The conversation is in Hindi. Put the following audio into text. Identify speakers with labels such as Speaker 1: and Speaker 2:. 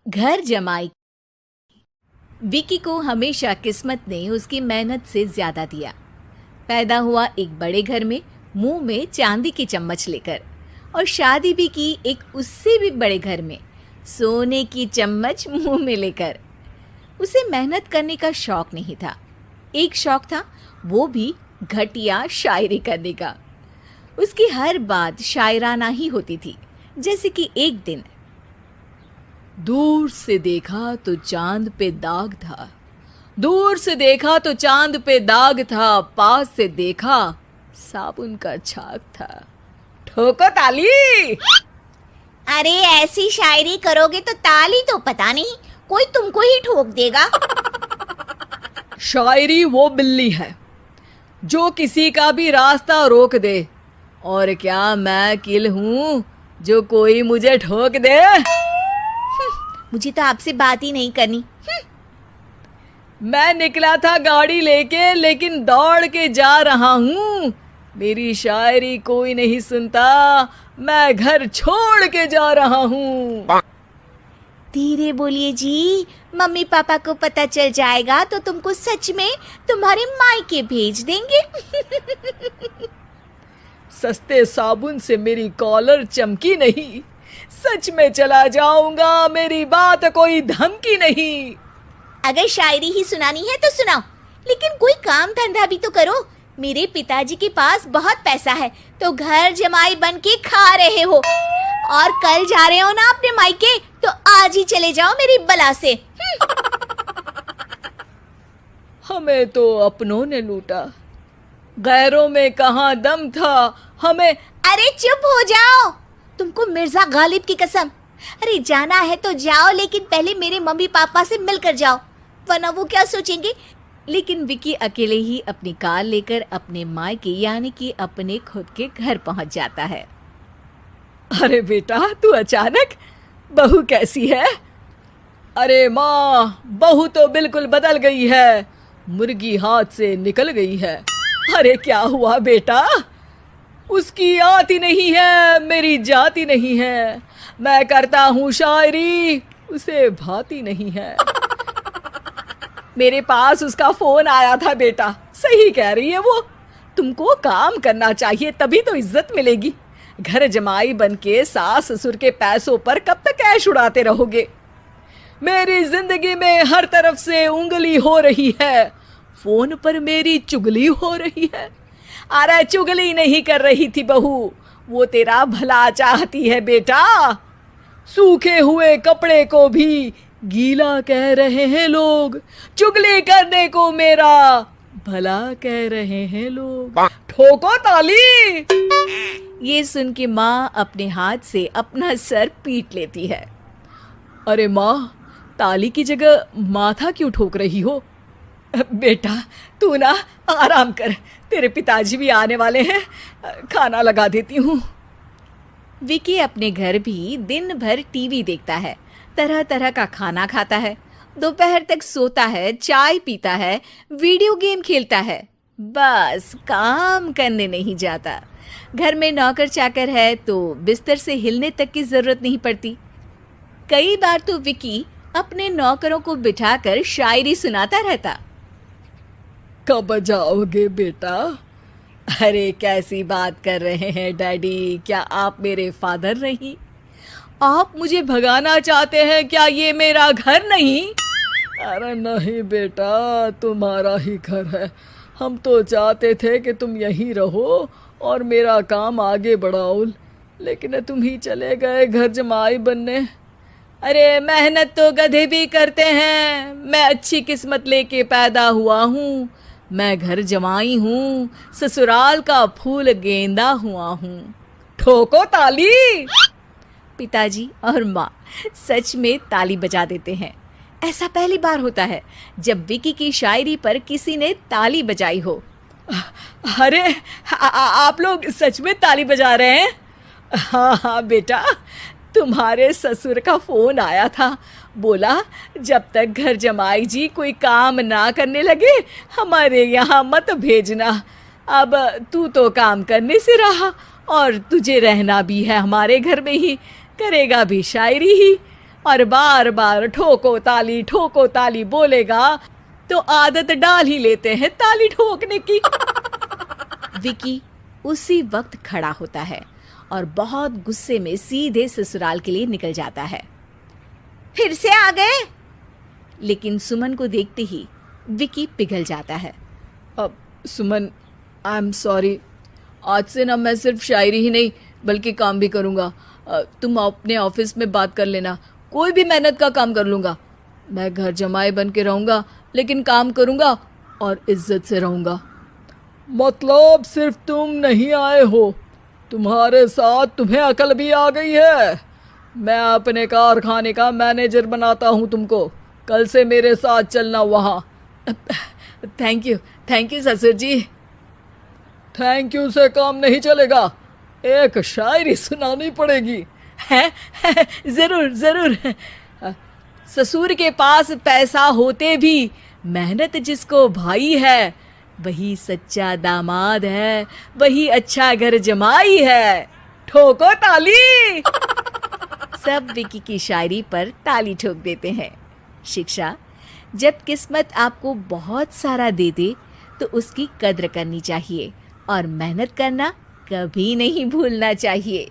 Speaker 1: घर जमाई। विकी को हमेशा किस्मत ने उसकी मेहनत से ज्यादा दिया। पैदा हुआ एक बड़े घर में, मुंह में चांदी की चम्मच लेकर, और शादी भी की एक उससे भी बड़े घर में, सोने की चम्मच मुंह में लेकर। उसे मेहनत करने का शौक नहीं था। एक शौक था, वो भी घटिया शायरी करने का। उसकी हर बात शायराना ही होती थी। जैसे कि एक दिन, दूर से देखा तो चांद पे दाग था, दूर से देखा तो चांद पे दाग था, पास से देखा साबुन का छाग था। ठोको ताली।
Speaker 2: अरे ऐसी शायरी करोगे तो ताली तो पता नहीं, कोई तुमको ही ठोक देगा।
Speaker 1: शायरी वो बिल्ली है जो किसी का भी रास्ता रोक दे, और क्या मैं किल हूं जो कोई मुझे ठोक दे।
Speaker 2: मुझे तो आपसे बात ही नहीं करनी।
Speaker 1: मैं निकला था गाड़ी लेके, लेकिन दौड़ के जा रहा हूँ। मेरी शायरी कोई नहीं सुनता, मैं घर छोड़ के जा रहा हूँ।
Speaker 2: धीरे बोलिए जी, मम्मी पापा को पता चल जाएगा तो तुमको सच में तुम्हारे मायके भेज देंगे।
Speaker 1: सस्ते साबुन से मेरी कॉलर चमकी नहीं, सच में चला जाऊंगा, मेरी बात कोई धमकी नहीं।
Speaker 2: अगर शायरी ही सुनानी है तो सुनाओ, लेकिन कोई काम धंधा भी तो करो। मेरे पिताजी के पास बहुत पैसा है, तो घर जमाई बन के खा रहे हो, और कल जा रहे हो ना अपने मायके, तो आज ही चले जाओ मेरी बला से।
Speaker 1: हमें तो अपनों ने लूटा, गैरों में कहाँ दम था हमें।
Speaker 2: अरे चुप हो जाओ, तुमको मिर्जा गालिब की कसम। अरे जाना है तो जाओ, लेकिन पहले मेरे मम्मी पापा से मिलकर जाओ, वरना वो क्या सोचेंगे। लेकिन विकी अकेले ही अपनी कार लेकर अपने मायके यानी कि अपने खुद के घर पहुंच जाता है। अरे बेटा, तू अचानक, बहू कैसी है? अरे माँ, बहू तो बिल्कुल बदल गई है, मुर्गी हाथ से निकल गई है। अरे क्या हुआ बेटा? उसकी आती नहीं है, मेरी जाती नहीं है। मैं करता हूँ शायरी, उसे भाती नहीं है। मेरे पास उसका फोन आया था बेटा, सही कह रही है वो। तुमको काम करना चाहिए, तभी तो इज्जत मिलेगी। घर जमाई बनके सास ससुर के पैसों पर कब तक ऐश उड़ाते रहोगे? मेरी जिंदगी में हर तरफ से उंगली हो रही है, फोन पर मेरी चुगली हो रही है। अरे चुगली नहीं कर रही थी बहू, वो तेरा भला चाहती है बेटा। सूखे हुए कपड़े को भी गीला कह रहे हैं लोग, चुगली करने को मेरा भला कह रहे हैं लोग। ठोको ताली। ये सुन के माँ अपने हाथ से अपना सर पीट लेती है। अरे माँ, ताली की जगह माथा क्यों ठोक रही हो? बेटा तू ना आराम कर, तेरे पिताजी भी आने वाले हैं, खाना लगा देती हूँ। विकी अपने घर भी दिन भर टीवी देखता है, तरह तरह का खाना खाता है, दोपहर तक सोता है, चाय पीता है, वीडियो गेम खेलता है, बस काम करने नहीं जाता। घर में नौकर चाकर है तो बिस्तर से हिलने तक की जरूरत नहीं पड़ती। कई बार तो विकी अपने नौकरों को बिठाकर शायरी सुनाता रहता। कब जाओगे बेटा? अरे कैसी बात कर रहे हैं डैडी, क्या आप मेरे फादर नहीं? आप मुझे भगाना चाहते हैं क्या? ये मेरा घर नहीं। अरे नहीं बेटा, तुम्हारा ही घर है। हम तो चाहते थे कि तुम यहीं रहो और मेरा काम आगे बढ़ाओ, लेकिन तुम ही चले गए घर जमाई बनने। अरे मेहनत तो गधे भी करते हैं, मैं अच्छी किस्मत लेके पैदा हुआ हूँ, मैं घर जमाई हूँ, ससुराल का फूल गेंदा हुआ हूँ। ठोको ताली। पिताजी और माँ सच में ताली बजा देते हैं। ऐसा पहली बार होता है जब विकी की शायरी पर किसी ने ताली बजाई हो। अरे आप लोग सच में ताली बजा रहे हैं? हाँ हाँ बेटा, तुम्हारे ससुर का फोन आया था, बोला जब तक घर जमाई जी कोई काम ना करने लगे हमारे यहाँ मत भेजना। अब तू तो काम करने से रहा और तुझे रहना भी है हमारे घर में ही, करेगा भी शायरी ही। और बार बार ठोको ताली बोलेगा तो आदत डाल ही लेते हैं ताली ठोकने की।
Speaker 1: विकी उसी वक्त खड़ा होता है और बहुत गुस्से में सीधे ससुराल के लिए निकल जाता है। फिर से आ गए? लेकिन सुमन को देखते ही विकी पिघल जाता है।
Speaker 2: अब सुमन, आई एम सॉरी, आज से ना मैं सिर्फ शायरी ही नहीं बल्कि काम भी करूँगा। तुम अपने ऑफिस में बात कर लेना, कोई भी मेहनत का काम कर लूँगा। मैं घर जमाई बन के रहूँगा लेकिन काम करूँगा और इज्जत से रहूँगा। मतलब सिर्फ तुम नहीं आए हो, तुम्हारे साथ तुम्हें अकल भी आ गई है। मैं अपने कारखाने का मैनेजर बनाता हूँ तुमको, कल से मेरे साथ चलना वहाँ।
Speaker 1: थैंक यू ससुर जी।
Speaker 2: थैंक यू से काम नहीं चलेगा, एक शायरी सुनानी पड़ेगी।
Speaker 1: है? जरूर। ससुर के पास पैसा होते भी मेहनत जिसको भाई है, वही सच्चा दामाद है, वही अच्छा घर जमाई है।
Speaker 2: ठोको ताली।
Speaker 1: सब विकी की शायरी पर ताली ठोक देते हैं। शिक्षा: जब किस्मत आपको बहुत सारा दे दे तो उसकी कद्र करनी चाहिए और मेहनत करना कभी नहीं भूलना चाहिए।